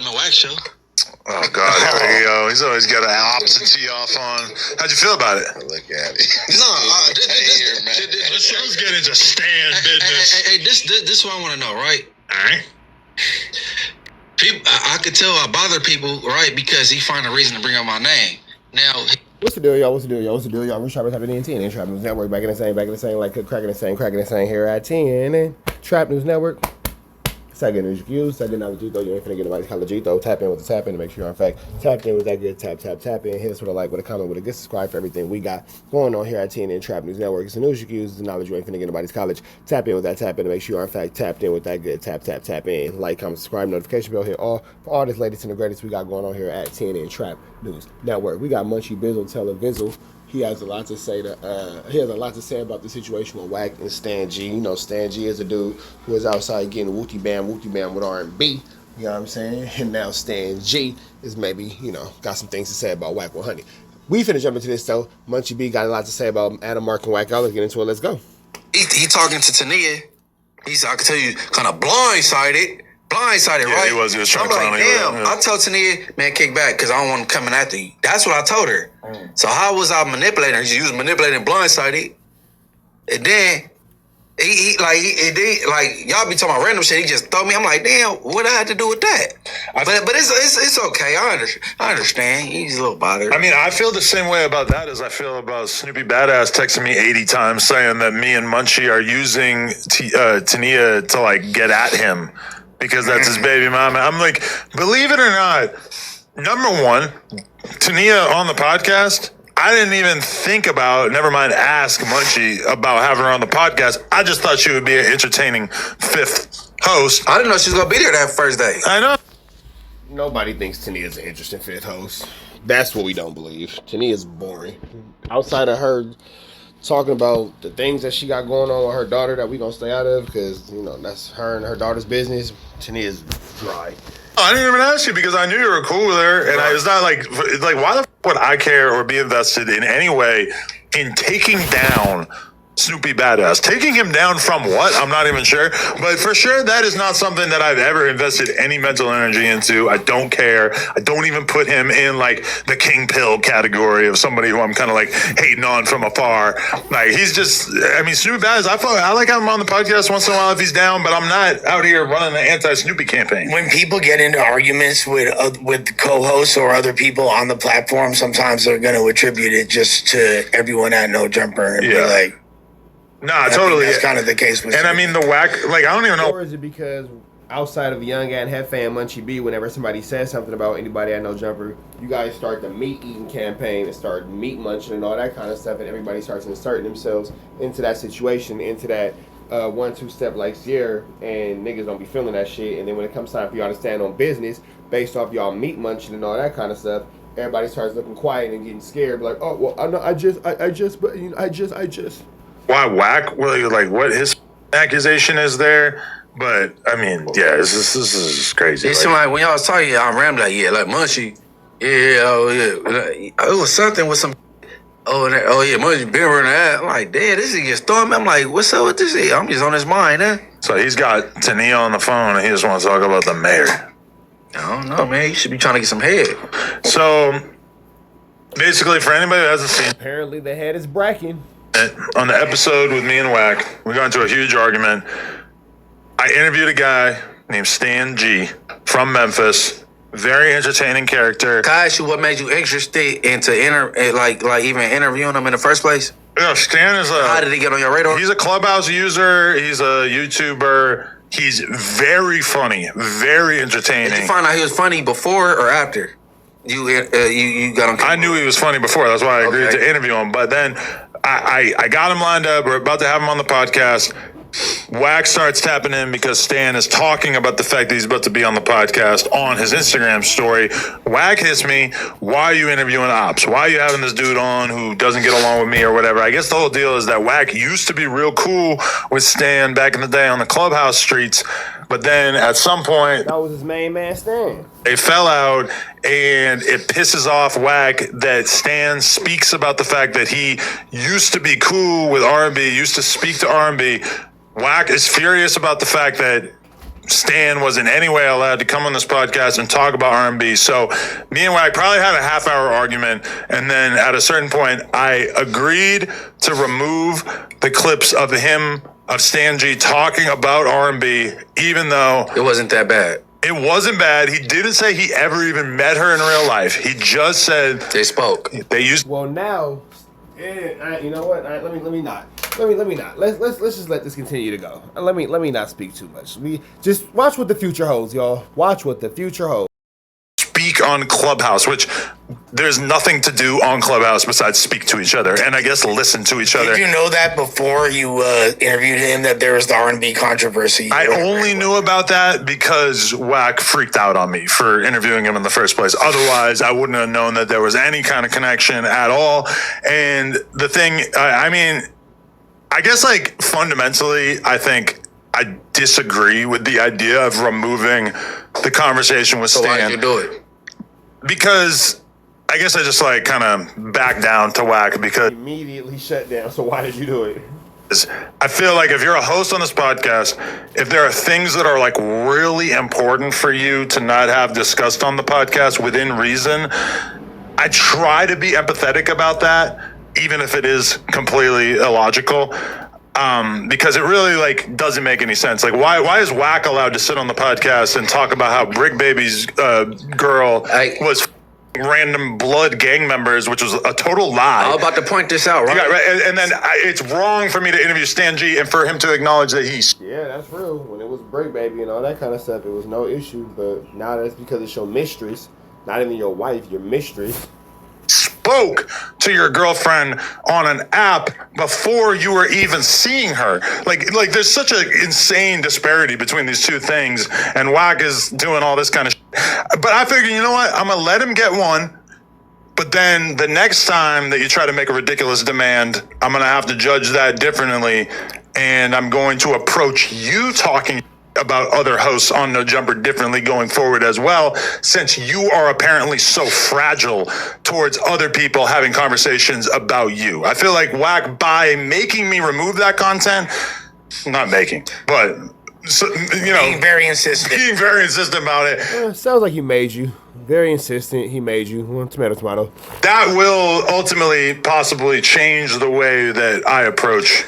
My Wack show. Oh God, here we go. He's always got an absentee off on. How'd you feel about it? Look at it. No, This show's getting to stand business. Hey, this is what I want to know, right? All right. People, I could tell I bother people, right? Because he find a reason to bring up my name. Now, what's the deal, y'all? What's the deal, y'all? What's the deal, y'all? We're Trap News 10 and Trap News Network. Back in the same, like cracking the same here at 10 and Trap News Network. Second is views. Second $9 you ain't finna get nobody's college. Tap in with the tap in to make sure you're in fact tapped in with that good tap in. Hit us with a like, with a comment, with a good subscribe for everything we got going on here at TN and Trap News Network. It's the news you use, the knowledge you ain't finna get nobody's college. Tap in with that tap in to make sure you're in fact tapped in with that good tap in. Like, comment, subscribe, notification bell, hit all for all this latest and the greatest we got going on here at TN and Trap News Network. We got Munchie Bizzle Televizzle. He has a lot to say about the situation with Wack and Stan G. You know, Stan G is a dude who is outside getting wooty bam with R&B. You know what I'm saying? And now Stan G is maybe, got some things to say about Wack 100. We finna jump into this though. Munchie B got a lot to say about Adam, Mark, and Wack. Let's get into it. Let's go. he talking to Tania. I can tell you, kind of blindsided, Yeah, right? he was trying to I'm like, damn. I told Tania, man, kick back, because I don't want him coming after you. That's what I told her. So how was I manipulating her? She was manipulating blindsided. And then, y'all be talking about random shit. He just throw me. I'm like, damn, what I had to do with that? But it's okay. I understand. He's a little bothered. I mean, I feel the same way about that as I feel about Snoopy Badass texting me 80 times saying that me and Munchie are using Tania to, like, get at him because that's his baby mama. I'm like, believe it or not, number one, Tania on the podcast, I didn't even think about, never mind ask Munchie about having her on the podcast. I just thought she would be an entertaining fifth host. I didn't know she was going to be there that first day. I know. Nobody thinks Tania's an interesting fifth host. That's what we don't believe. Tania's boring. Outside of her talking about the things that she got going on with her daughter that we gonna stay out of, because, that's her and her daughter's business, Tania's dry. I didn't even ask you because I knew you were cool with her, and it's not like why the f would I care or be invested in any way in taking down Snoopy Badass? Taking him down from what? I'm not even sure, but for sure that is not something that I've ever invested any mental energy into. I don't care. I don't even put him in like the King Pill category of somebody who I'm kind of like hating on from afar. Like, he's just, Snoopy Badass, I like having him on the podcast once in a while if he's down, but I'm not out here running the anti-Snoopy campaign. When people get into arguments with co-hosts or other people on the platform, sometimes they're going to attribute it just to everyone at No Jumper and be like, nah, totally. That's kind of the case with. And I mean, the Wack, like, I don't even know. Or is it because outside of the Young and Head fan Munchie B, whenever somebody says something about anybody at No Jumper, you guys start the meat eating campaign and start meat munching and all that kind of stuff, and everybody starts inserting themselves into that situation, into that 1-2 step like Sierra, and niggas don't be feeling that shit. And then when it comes time for y'all to stand on business based off y'all meat munching and all that kind of stuff, everybody starts looking quiet and getting scared, like, oh well, I just. Why Wack? Well, like, what his accusation is there? But I mean, yeah, this is crazy. It seemed like when y'all was talking, I rammed like, yeah, like Munchie, it was something with some. Munchie been running that. I'm like, damn, this is just throwing me. I'm like, what's up with this? I'm just on his mind, huh? So he's got Tania on the phone, and he just wants to talk about the mayor. I don't know, man. You should be trying to get some head. So basically, for anybody who hasn't seen, apparently the head is bracking. On the episode with me and Wack, we got into a huge argument. I interviewed a guy named Stan G from Memphis. Very entertaining character. Can I ask you what made you interested into even interviewing him in the first place? Yeah, Stan is how did he get on your radar? He's a Clubhouse user. He's a YouTuber. He's very funny, very entertaining. Did you find out he was funny before or after? You got him. I knew he was funny before. That's why I agreed to interview him. But then I got him lined up. We're about to have him on the podcast. Wack starts tapping in because Stan is talking about the fact that he's about to be on the podcast on his Instagram story. Wack hits me, why are you interviewing Ops? Why are you having this dude on who doesn't get along with me or whatever? I guess the whole deal is that Wack used to be real cool with Stan back in the day on the Clubhouse streets, but then at some point, that was his main man, Stan. They fell out, and it pisses off Wack that Stan speaks about the fact that he used to be cool with R&B, used to speak to R&B. Wack is furious about the fact that Stan was in any way allowed to come on this podcast and talk about R&B. So me and Wack probably had a half-hour argument, and then at a certain point, I agreed to remove the clips of Stan G talking about R&B, even though It wasn't that bad. it wasn't bad. He didn't say he ever even met her in real life. He just said They spoke. they used. Well, now, you know what? Let me not. Let's just let this continue to go. Let me not speak too much. We just watch what the future holds, y'all. Watch what the future holds. Speak on Clubhouse, which there's nothing to do on Clubhouse besides speak to each other and I guess listen to each other. Did you know that before you interviewed him that there was the R&B controversy? I only knew about that because Wack freaked out on me for interviewing him in the first place. Otherwise, I wouldn't have known that there was any kind of connection at all. And the thing, I mean, I guess like fundamentally, I think I disagree with the idea of removing the conversation with So Stan. why did you do it? Because I guess I just like kind of back down to Wack because Immediately shut down. So why did you do it? I feel like if you're a host on this podcast, if there are things that are like really important for you to not have discussed on the podcast within reason, I try to be empathetic about that, even if it is completely illogical. Because it really like doesn't make any sense. Like why is Wack allowed to sit on the podcast and talk about how Brick Baby's girl was random blood gang members, which was a total lie. I'm about to point this out, right? Yeah, right. And then it's wrong for me to interview Stan G and for him to acknowledge that he's. Yeah, that's real. When it was Break Baby and all that kind of stuff, it was no issue. But now that's because it's your mistress, not even your wife, your mistress. Spoke to your girlfriend on an app before you were even seeing her. Like there's such an insane disparity between these two things, and Wack is doing all this kind of shit. But I figured, you know what? I'm gonna let him get one, but then the next time that you try to make a ridiculous demand, I'm gonna have to judge that differently, and I'm going to approach you talking about other hosts on No Jumper differently going forward as well, since you are apparently so fragile towards other people having conversations about you. I feel like Wack, by making me remove that content, not making, but you know, being very insistent about it. Sounds like he made you. Very insistent. He made you. Well, tomato. That will ultimately possibly change the way that I approach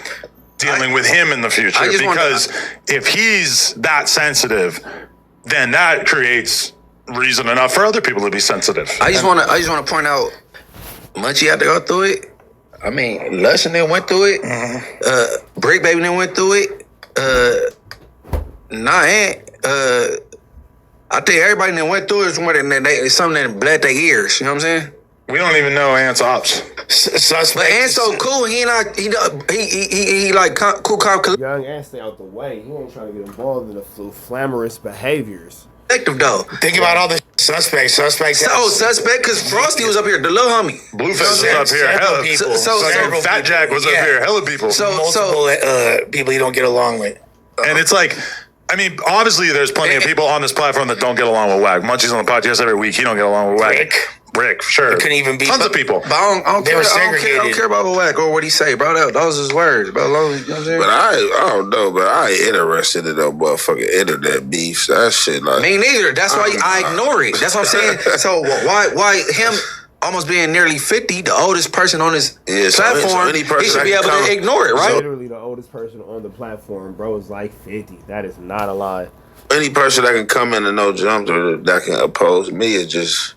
dealing with him in the future, because if he's that sensitive, then that creates reason enough for other people to be sensitive. I just want to point out, Munchie had to go through it. I mean, Lush and them went through it. Mm-hmm. Break Baby them went through it. I think everybody that went through it is something that bled their ears. You know what I'm saying? We don't even know Ant's ops. But Ant's so cool. He like cool, calm, Young Ant stay out the way. He ain't trying to get involved in the flamorous behaviors. collective though. Think about all the suspects. Suspect, because Frosty was up here, the little homie. Blueface was up here, hella people. So Fat Jack was up here, hella people. Multiple people you don't get along with. And it's like, I mean, obviously there's plenty of people on this platform that don't get along with Wack. Munchie's on the podcast every week. He don't get along with Wack. Rick, sure. It couldn't even be. Tons of people. But I don't care about Wack or what he say, bro. Those his words, bro. You know what I'm saying? But I don't know, but I ain't interested in no motherfucking internet beefs. That shit like me neither. That's why I ignore it. That's what I'm saying. So why him almost being nearly 50, the oldest person on his platform, he should be able to ignore it, right? Literally the oldest person on the platform, bro, is like 50. That is not a lie. any person that can come in and no jumper that can oppose me is just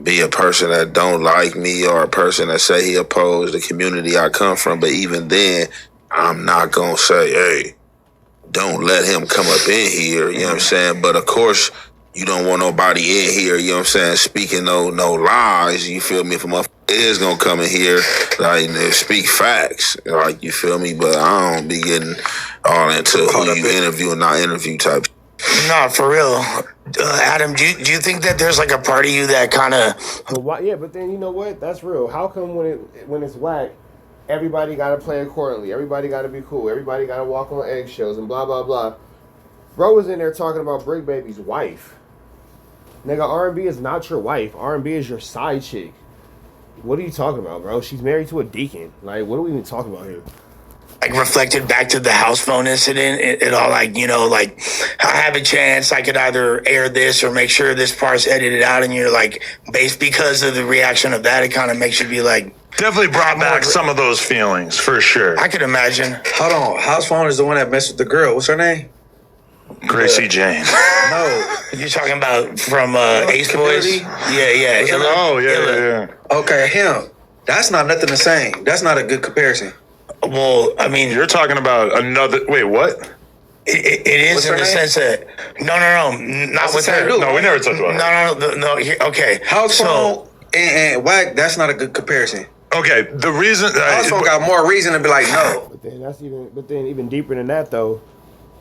be a person that don't like me or a person that say he opposed the community I come from. But even then, I'm not going to say, hey, don't let him come up in here, you know what I'm saying? But of course, you don't want nobody in here, you know what I'm saying, speaking no lies, you feel me? If a motherfucker is going to come in here, like, speak facts, like, you feel me? But I don't be getting all into who you interview and not interview type. No, for real. Adam, do you think that there's like a part of you that kind of... Yeah, but then you know what? That's real. How come when it's whack, everybody got to play accordingly? Everybody got to be cool. Everybody got to walk on eggshells and blah, blah, blah. Bro was in there talking about Brick Baby's wife. Nigga, R&B is not your wife. R&B is your side chick. What are you talking about, bro? She's married to a deacon. Like, what are we even talking about here? like reflected back to the house phone incident, it all like, you know, like I have a chance I could either air this or make sure this part's edited out, and you're like, based because of the reaction of that, it kind of makes you be like, Definitely brought back some of those feelings for sure. I could imagine. Hold on, house phone is the one that messed with the girl. What's her name? Gracie Jane. No. You're talking about from Ace Boys? Community? Yeah. Oh yeah. Okay, him. That's not nothing the same. That's not a good comparison. Well, I mean, You're talking about another. Wait, what? it is What's in her the name? sense that not with her. No, we never talked about that. No. Okay. House phone and Wack, that's not a good comparison. Okay, the reason. House phone got more reason to be like, no. But then even deeper than that though,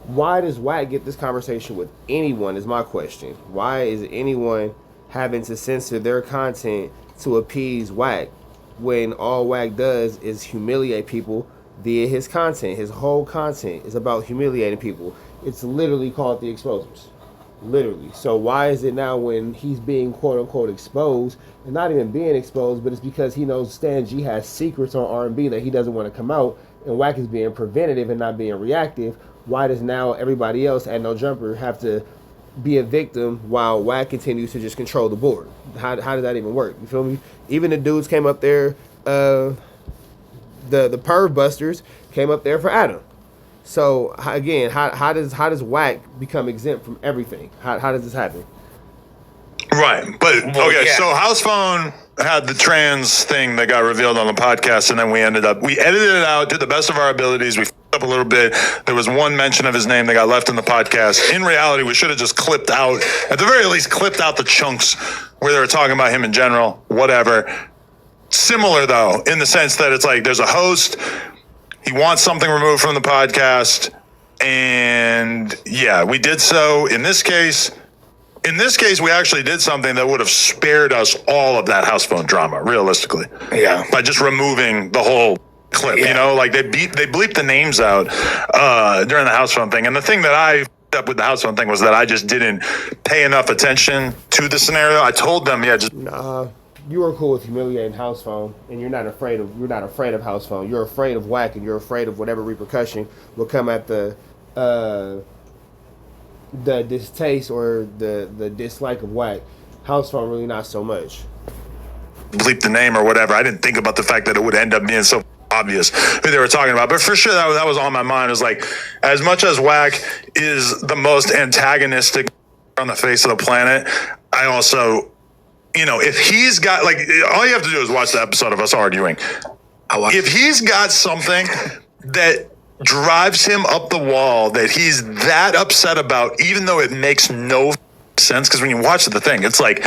why does Wack get this conversation with anyone is my question. Why is anyone having to censor their content to appease Wack when all Wack does is humiliate people via his content? His whole content is about humiliating people. It's literally called The Exposers. Literally. So why is it now when he's being quote unquote exposed, and not even being exposed, but it's because he knows Stan G has secrets on R&B that he doesn't want to come out, and Wack is being preventative and not being reactive? Why does now everybody else at No Jumper have to be a victim while Wack continues to just control the board? How does that even work? You feel me? Even the dudes came up there, the Perv Busters came up there for Adam. So again, how does Wack become exempt from everything? How does this happen? Right, but okay. Yeah. So house phone had the trans thing that got revealed on the podcast, and then we edited it out, did the best of our abilities. We f***ed up a little bit. There was one mention of his name that got left in the podcast. In reality, we should have just clipped out, at the very least, clipped out the chunks where they were talking about him in general. Whatever. Similar though, in the sense that it's like there's a host. He wants something removed from the podcast, and yeah, we did so. In this case, we actually did something that would have spared us all of that house phone drama, realistically. Yeah. By just removing the whole clip, you know, like they bleeped the names out during the house phone thing. And the thing that I f***ed up with the house phone thing was that I just didn't pay enough attention to the scenario. I told them, you were cool with humiliating house phone, and you're not afraid of house phone. You're afraid of Wack, and you're afraid of whatever repercussion will come at the distaste or the dislike of Wack. House phone really not so much. Bleep the name or whatever. I didn't think about the fact that it would end up being so obvious who they were talking about, but for sure that was on my mind. It was like, as much as Wack is the most antagonistic on the face of the planet, I also, you know, if he's got, like, all you have to do is watch the episode of us arguing. If he's got something that drives him up the wall that he's that upset about, even though it makes no sense, because when you watch the thing, it's like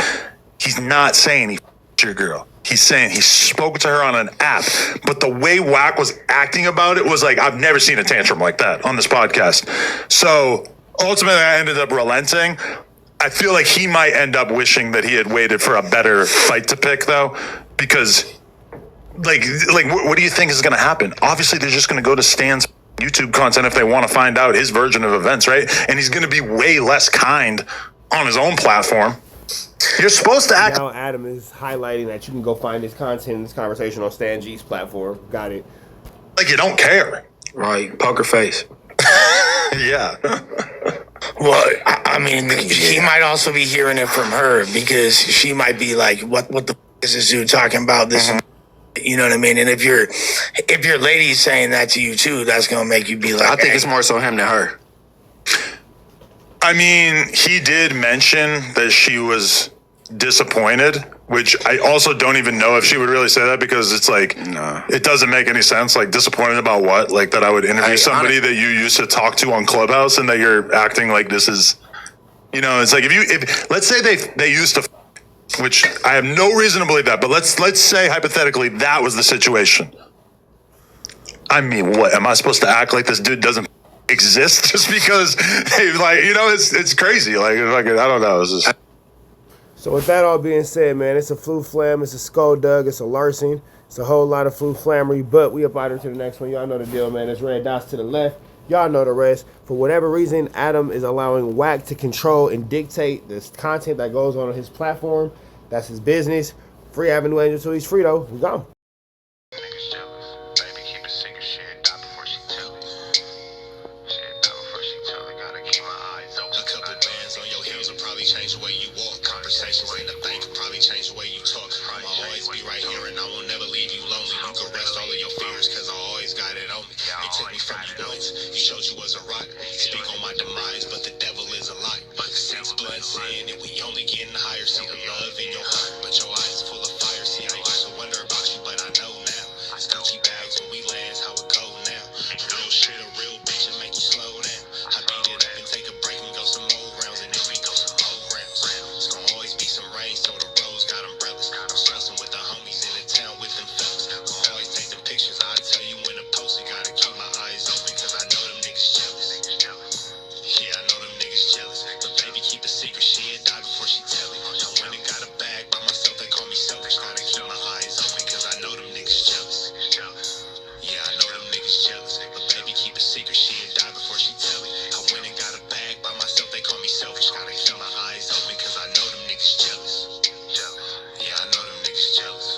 he's not saying he f***ed your girl. He's saying he spoke to her on an app, but the way Wack was acting about it was like, I've never seen a tantrum like that on this podcast. So ultimately, I ended up relenting. I feel like he might end up wishing that he had waited for a better fight to pick, though, because like what do you think is going to happen? Obviously, they're just going to go to Stan's YouTube content if they want to find out his version of events, right? And he's going to be way less kind on his own platform. You're supposed to act. Now Adam is highlighting that you can go find his content in this conversation on Stan G's platform. Got it. Like you don't care. Right, poker face. Yeah. Well, I mean, he might also be hearing it from her, because she might be like, what the f- is this dude talking about? This, you know what I mean? And if your lady's saying that to you too, that's gonna make you be like, I think it's more so him than her. I mean, he did mention that she was disappointed, which I also don't even know if she would really say that, because it's like, it doesn't make any sense. Like, disappointed about what? Like that I would interview somebody that you used to talk to on Clubhouse, and that you're acting like this is, you know, it's like if let's say they used to, which I have no reason to believe that, but let's say hypothetically that was the situation. I mean, what am I supposed to act like this dude doesn't exist just because hey, like, you know, it's crazy. Like I don't know. It's just. So with that all being said, man, it's a flu flam, it's a skulldug, it's a larceny, it's a whole lot of flu flammery, but we up out into the next one. Y'all know the deal, man. There's red dots to the left. Y'all know the rest. For whatever reason, Adam is allowing Wack to control and dictate this content that goes on his platform. That's his business. Free Avenue Angel till he's free, though. We gone. Niggas jealous. Baby, keep a secret shit. Die before she conversations in the bank probably change the way you talk. I'ma always be right here and I won't never leave you lonely. You can rest all of your fears cause I always got it on me. They took me from you once, you showed you was a rock. You speak on my demise, but the devil is a lie. Since blood sin and we only getting higher. See the love in your heart, but your eyes full of fire. See, I used to wonder about you, but I know now. It's Gucci bags when we land, how it go now. Real shit, a real bitch and make you slow down. I beat it up and take a break and go some more rounds, and then we go some more rounds. It's gonna always be some rain, so the roads got umbrellas. I'm stressing with the homies in the town with them fellas. Gonna always take them pictures, I tell you when to post it. Gotta keep my eyes open, cause I know them niggas jealous. Yeah, I know them niggas jealous. But baby, keep a secret, she'd die before she tell it. I went and got a bag by myself, they call me selfish. Gotta keep my eyes open, cause I know them niggas jealous. Yeah, I know them niggas jealous. But baby, keep a secret, she'd die before she tell it. I went and got a bag by myself, they call me selfish. Gotta keep my eyes open, cause I know them niggas jealous. Yeah, I know them niggas jealous.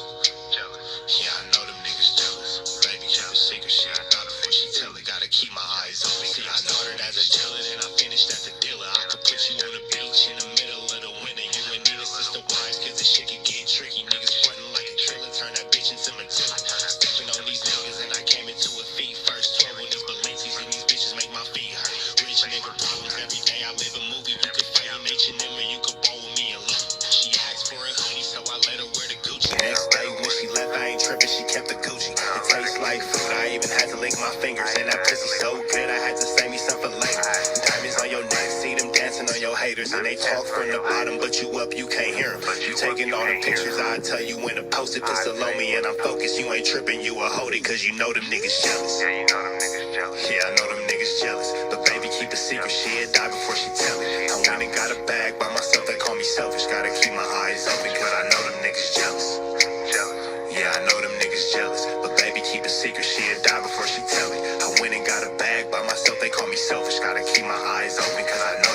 Yeah, I know them niggas jealous. Baby, keep a secret, she'd die before she tell it. Gotta keep my eyes open. See, I started as a dealer, then I finished as a dealer. I could put you on the beach in the middle of the winter. You and Nina, sister wives, cause the shit can get tricky. Niggas frontin' like a killer, turn that bitch into Matilda. Stepping on these niggas and I came into a feet first. 12 with these Balenci's and these bitches make my feet hurt. Rich nigga problems every day, I live a movie. You could fight in H&M or you could bowl with me alone. She asked for a hoodie, so I let her wear the Gucci. Next day when she left, I ain't tripping, she kept the Gucci. It tastes like food, I even had to lick my fingers. And that pussy so good, I had to save me some for later. Diamonds on your neck, see them dancing on your haters. And they talk from the bottom, but you up, you can't hear them. You taking all the pictures, I tell you when to post it. Pistol on me and I'm focused, you ain't tripping, you a hold it. Cause you know them niggas jealous. Yeah, you know them niggas jealous. Yeah, I know them niggas jealous. But baby, keep a secret, she'd die before she tell it. I went and got a bag by myself, they call me selfish. Gotta keep my eyes open, cause I know them niggas jealous. Yeah, I know them niggas jealous. But baby, keep a secret, she'd die before she tell it. I went and got a bag by myself, they call me selfish. Gotta keep my eyes open, cause I know